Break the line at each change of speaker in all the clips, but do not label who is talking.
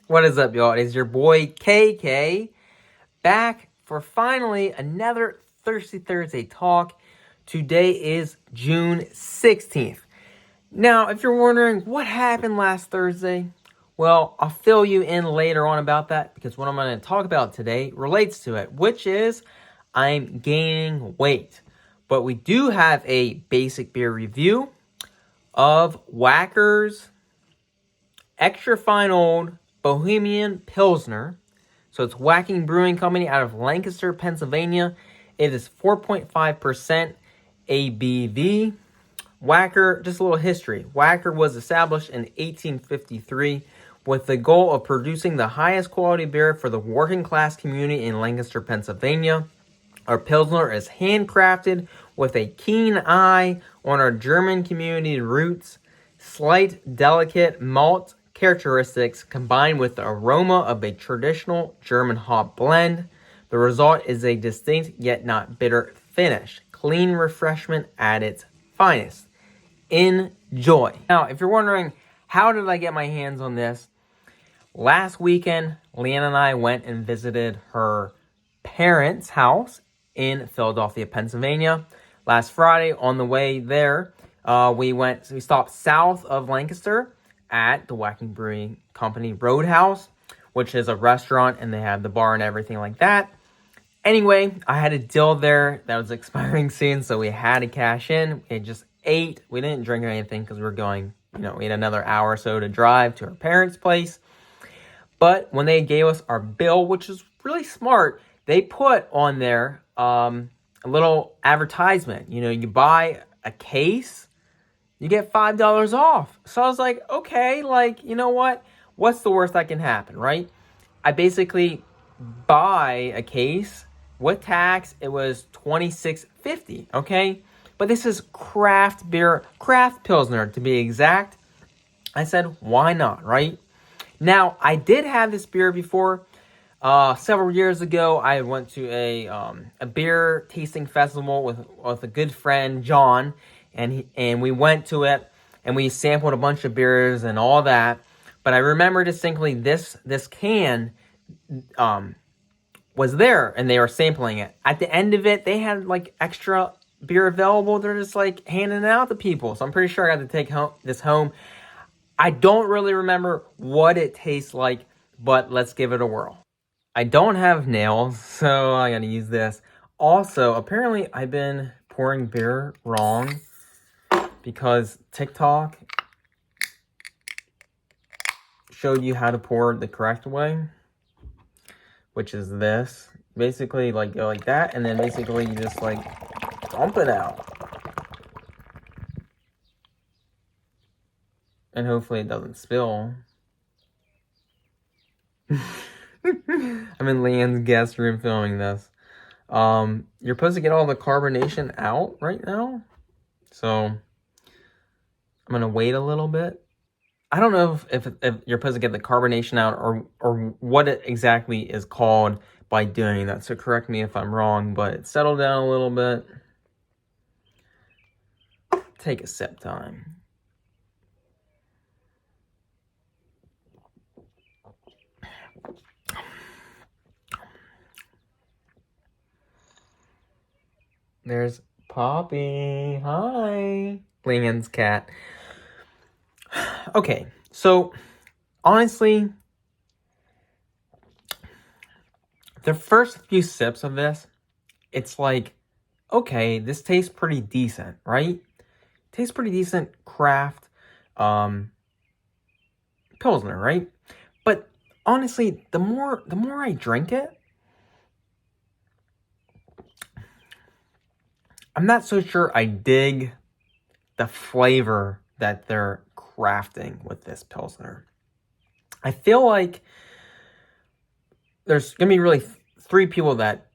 What is up, y'all? It is your boy KK back for finally another Thirsty Thursday talk. Today is June 16th. Now, if you're wondering what happened last Thursday, well, I'll fill you in later on about that because what I'm going to talk about today relates to it, which is I'm gaining weight. But we do have a basic beer review of Whacker's Extra Fine Old Bohemian Pilsner. So it's Whacking Brewing Company out of Lancaster, Pennsylvania. It is 4.5% ABV. Whacker, just a little history. Whacker was established in 1853 with the goal of producing the highest quality beer for the working class community in Lancaster, Pennsylvania. Our Pilsner is handcrafted with a keen eye on our German community roots. Slight, delicate malt characteristics combined with the aroma of a traditional German hop blend. The result is a distinct yet not bitter finish. Clean refreshment at its finest. Enjoy. Now, if you're wondering, how did I get my hands on this? Last weekend, Leanne and I went and visited her parents' house in Philadelphia, Pennsylvania. Last Friday, on the way there, we stopped south of Lancaster at the Whacking Brewing Company Roadhouse, which is a restaurant, and they have the bar and everything like that. Anyway, I had a deal there that was expiring soon, so we had to cash in. We just ate. We didn't drink or anything because we were going, we had another hour or so to drive to our parents' place. But when they gave us our bill, which is really smart, they put on there a little advertisement. You buy a case, you get $5 off. So I was like, okay, you know what? What's the worst that can happen, right? I basically buy a case with tax. It was $26.50, okay? But this is craft beer, craft Pilsner to be exact. I said, why not, right? Now, I did have this beer before. Several years ago, I went to a beer tasting festival with a good friend, John, and we went to it, and we sampled a bunch of beers and all that. But I remember distinctly this can was there, and they were sampling it. At the end of it, they had extra beer available. They're just handing it out to people. So I'm pretty sure I got to take this home. I don't really remember what it tastes like, but let's give it a whirl. I don't have nails, so I gotta use this. Also, apparently I've been pouring beer wrong because TikTok showed you how to pour the correct way, which is this. Basically, go like that, and then basically you just dump it out. And hopefully it doesn't spill. I'm in Leanne's guest room filming this. You're supposed to get all the carbonation out right now. So I'm gonna wait a little bit. I don't know if you're supposed to get the carbonation out or what it exactly is called by doing that. So correct me if I'm wrong, but it settled down a little bit. Take a sip time. There's Poppy. Hi. Leanne's cat. Okay, so honestly, the first few sips of this, it's okay, this tastes pretty decent, right? Tastes pretty decent craft Pilsner, right? But honestly, the more I drink it, I'm not so sure I dig the flavor that they're crafting with this Pilsner. I feel like there's going to be really three people that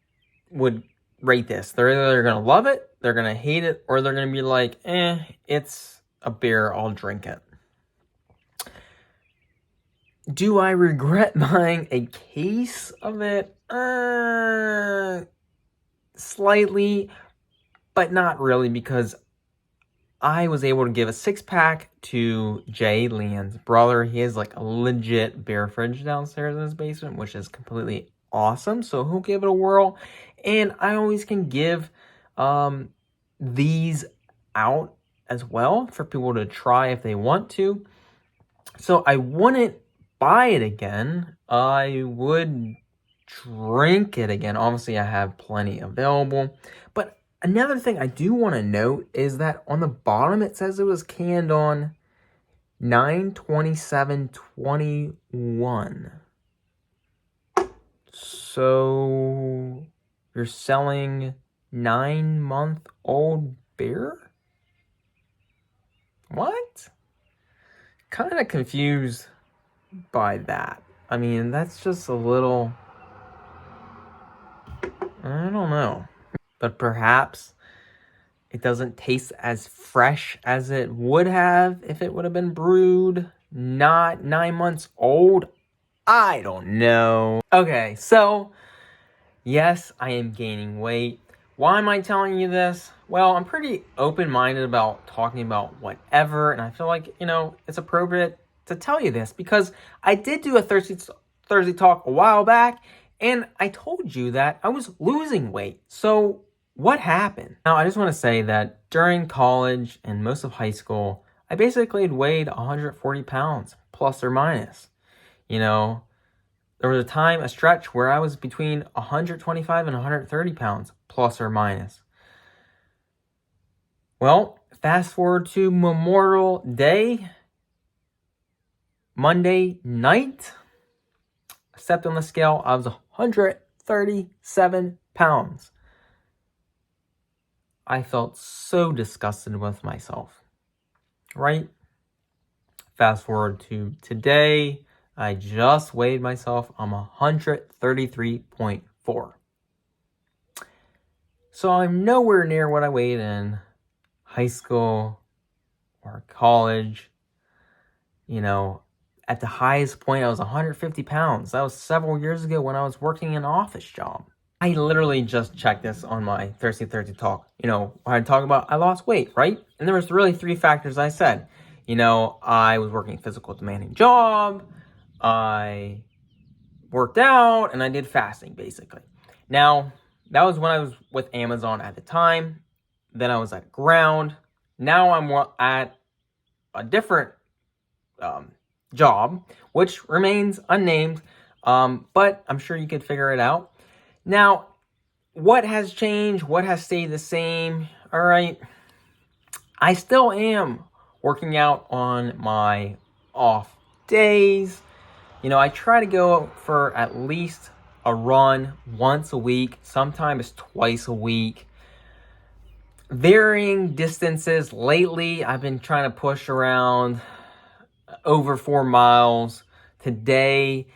would rate this. They're either going to love it, they're going to hate it, or they're going to be like, it's a beer, I'll drink it. Do I regret buying a case of it? Slightly, but not really, because I was able to give a 6-pack to Jay, Leon's brother. He has like a legit beer fridge downstairs in his basement, which is completely awesome. So he'll give it a whirl. And I always can give these out as well for people to try if they want to. So I wouldn't buy it again. I would drink it again. Obviously, I have plenty available. But another thing I do want to note is that on the bottom it says it was canned on 9/27/21. So you're selling 9-month-old beer? What? Kind of confused by that. I mean, that's just a little, I don't know. But perhaps it doesn't taste as fresh as it would have if it would have been brewed not 9 months old. I don't know. Okay, so yes, I am gaining weight. Why am I telling you this? Well, I'm pretty open-minded about talking about whatever, and I feel like, it's appropriate to tell you this because I did do a Thursday talk a while back, and I told you that I was losing weight. So what happened? Now, I just want to say that during college and most of high school, I basically had weighed 140 pounds, plus or minus. There was a stretch where I was between 125 and 130 pounds, plus or minus. Well, fast forward to Memorial Day, Monday night, I stepped on the scale, I was 137 pounds. I felt so disgusted with myself, right? Fast forward to today, I just weighed myself. I'm 133.4. So I'm nowhere near what I weighed in high school or college. At the highest point, I was 150 pounds. That was several years ago when I was working an office job. I literally just checked this on my Thursday talk. When I talk about I lost weight, right? And there was really 3 factors I said. I was working a physical demanding job. I worked out and I did fasting, basically. Now, that was when I was with Amazon at the time. Then I was at Ground. Now I'm at a different job, which remains unnamed, but I'm sure you could figure it out. Now, what has changed? What has stayed the same? All right. I still am working out on my off days. I try to go for at least a run once a week, sometimes twice a week. Varying distances. Lately, I've been trying to push around over 4 miles. Today,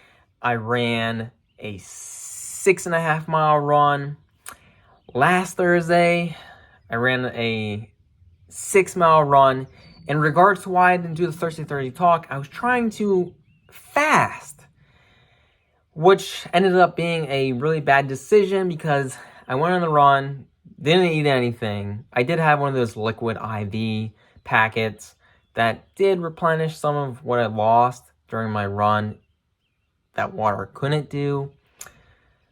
I ran a 6.5 mile run. Last Thursday, I ran a 6 mile run. In regards to why I didn't do the Thursday talk, I was trying to fast, which ended up being a really bad decision because I went on the run, didn't eat anything. I did have one of those liquid IV packets that did replenish some of what I lost during my run that water couldn't do.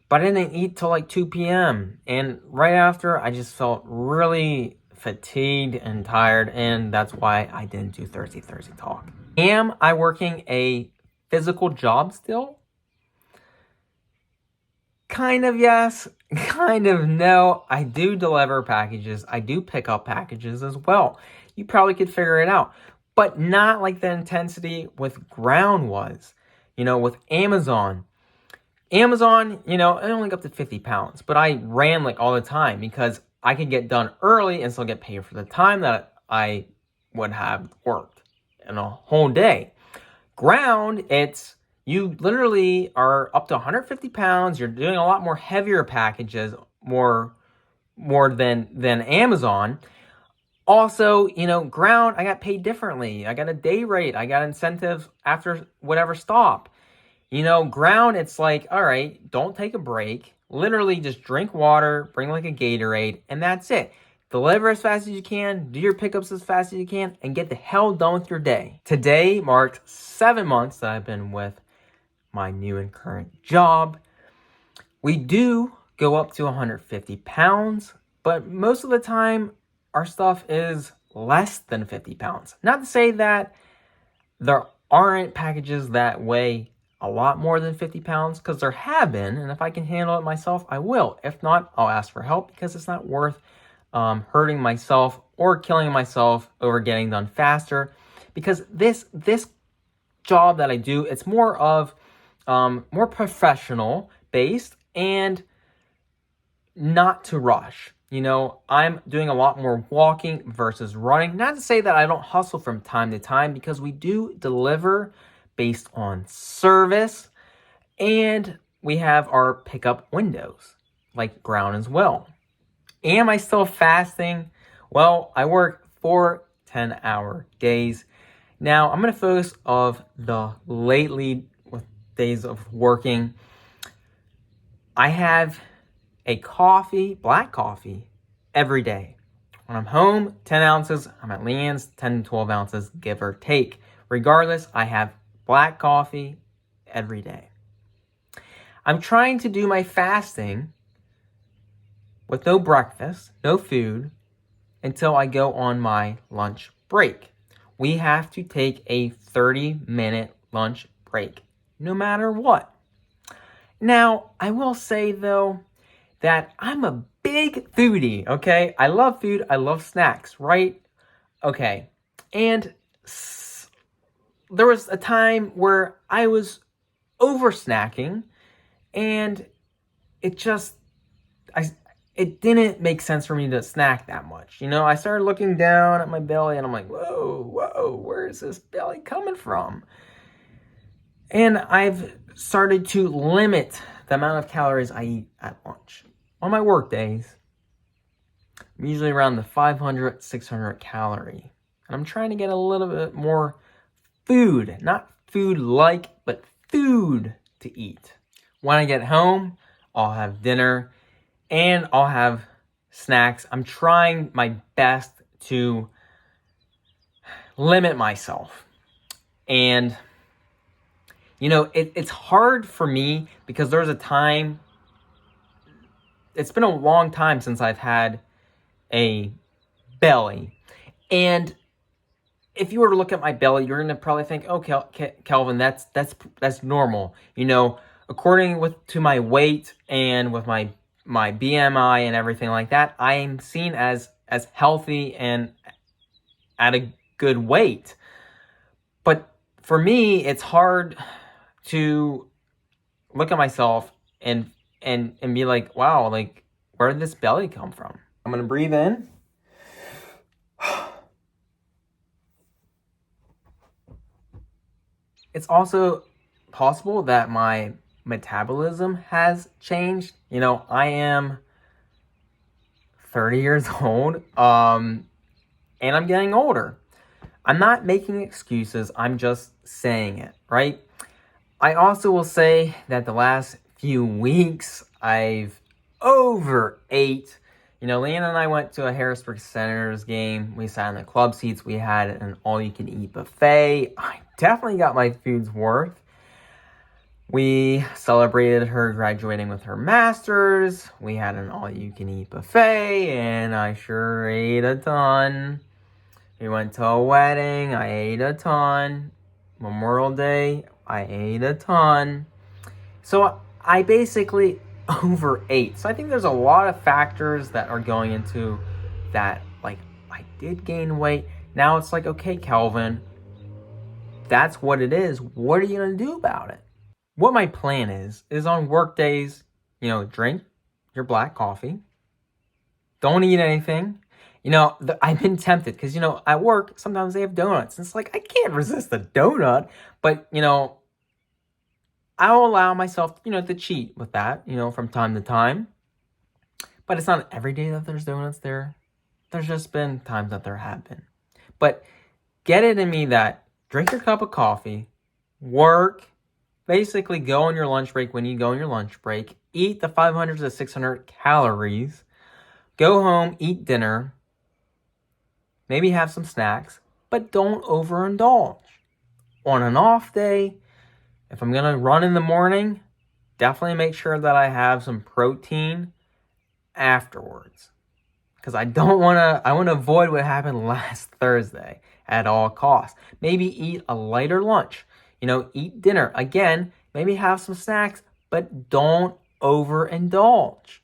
But I didn't eat till like 2 p.m. And right after, I just felt really fatigued and tired, and that's why I didn't do Thursday talk. Am I working a physical job still? Kind of yes, kind of no. I do deliver packages. I do pick up packages as well. You probably could figure it out, but not like the intensity with Ground was. With Amazon, I only got up to 50 pounds, but I ran like all the time because I could get done early and still get paid for the time that I would have worked in a whole day. Ground, you literally are up to 150 pounds. You're doing a lot more heavier packages, more than Amazon. Also, Ground, I got paid differently. I got a day rate. I got incentives after whatever stop. Ground, it's like, all right, don't take a break. Literally just drink water, bring like a Gatorade, and that's it. Deliver as fast as you can, do your pickups as fast as you can, and get the hell done with your day. Today marks 7 months that I've been with my new and current job. We do go up to 150 pounds, but most of the time our stuff is less than 50 pounds. Not to say that there aren't packages that weigh a lot more than 50 pounds, because there have been, and if I can handle it myself, I will. If not, I'll ask for help, because it's not worth hurting myself or killing myself over getting done faster. Because this job that I do, it's more of more professional based and not to rush. I'm doing a lot more walking versus running. Not to say that I don't hustle from time to time, because we do deliver based on service, and we have our pickup windows like ground as well. Am I still fasting? Well, I work 4 10-hour days. Now, I'm going to focus of the lately with days of working. I have a coffee, black coffee, every day. When I'm home, 10 ounces. I'm at Leanne's, 10 to 12 ounces, give or take. Regardless, I have black coffee every day. I'm trying to do my fasting with no breakfast, no food, until I go on my lunch break. We have to take a 30-minute lunch break, no matter what. Now, I will say, though, that I'm a big foodie, okay? I love food, I love snacks, right? Okay, and there was a time where I was over snacking, and it didn't make sense for me to snack that much. I started looking down at my belly, and I'm like, whoa, where is this belly coming from? And I've started to limit the amount of calories I eat at lunch. On my work days, I'm usually around the 500, 600 calorie. And I'm trying to get a little bit more food, not food-like, but food to eat. When I get home, I'll have dinner and I'll have snacks. I'm trying my best to limit myself. And, it's hard for me, because there's a time, it's been a long time since I've had a belly. And if you were to look at my belly, you're going to probably think, oh, Kelvin, that's normal. According to my weight and with my BMI and everything like that, I am seen as healthy and at a good weight. But for me, it's hard to look at myself and be like, wow, like, where did this belly come from? I'm going to breathe in. It's also possible that my metabolism has changed. I am 30 years old, and I'm getting older. I'm not making excuses. I'm just saying it, right? I also will say that the last few weeks, I've overate. Leanne and I went to a Harrisburg Senators game. We sat in the club seats. We had an all-you-can-eat buffet. I definitely got my food's worth. We celebrated her graduating with her master's. We had an all-you-can-eat buffet, and I sure ate a ton. We went to a wedding. I ate a ton. Memorial Day, I ate a ton. So I basically overate. So I think there's a lot of factors that are going into that. Like, I did gain weight. Now it's like, okay, Kelvin, that's what it is. What are you going to do about it? What my plan is on work days, drink your black coffee. Don't eat anything. I've been tempted because, at work, sometimes they have donuts. And it's like, I can't resist a donut. But, I'll allow myself, to cheat with that, from time to time. But it's not every day that there's donuts there. There's just been times that there have been. But get it in me that drink your cup of coffee, work, basically go on your lunch break when you go on your lunch break, eat the 500 to 600 calories, go home, eat dinner, maybe have some snacks, but don't overindulge. On an off day, if I'm going to run in the morning, definitely make sure that I have some protein afterwards. Because I want to avoid what happened last Thursday at all costs. Maybe eat a lighter lunch. Eat dinner. Again, maybe have some snacks, but don't overindulge.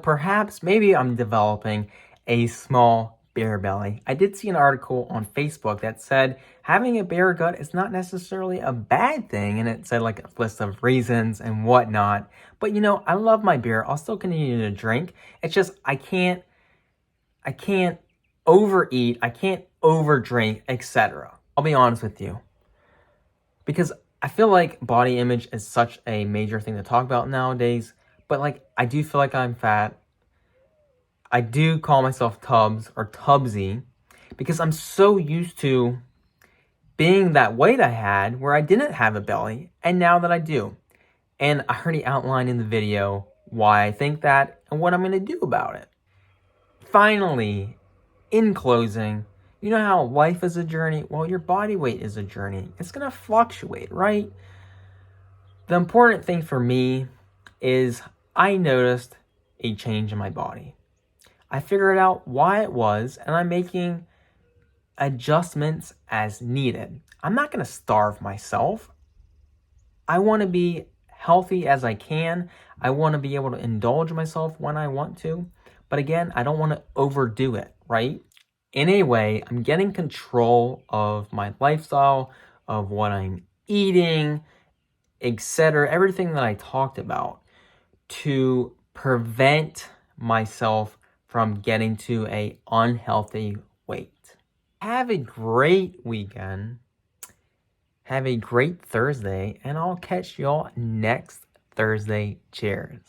Perhaps maybe I'm developing a small bear belly. I did see an article on Facebook that said having a bear gut is not necessarily a bad thing, and it said like a list of reasons and whatnot. But I love my beer. I'll still continue to drink. It's just I can't overeat, I can't overdrink, etc. I'll be honest with you. Because I feel like body image is such a major thing to talk about nowadays. But I do feel like I'm fat. I do call myself Tubbs or Tubbsy because I'm so used to being that weight I had where I didn't have a belly, and now that I do. And I already outlined in the video why I think that and what I'm going to do about it. Finally, in closing, you know how life is a journey? Well, your body weight is a journey. It's going to fluctuate, right? The important thing for me is I noticed a change in my body. I figured out why it was, and I'm making adjustments as needed. I'm not going to starve myself. I want to be healthy as I can. I want to be able to indulge myself when I want to. But again, I don't want to overdo it, right? In a way, I'm getting control of my lifestyle, of what I'm eating, etc. Everything that I talked about to prevent myself from getting to a unhealthy weight. Have a great weekend. Have a great Thursday, and I'll catch y'all next Thursday. Cheers.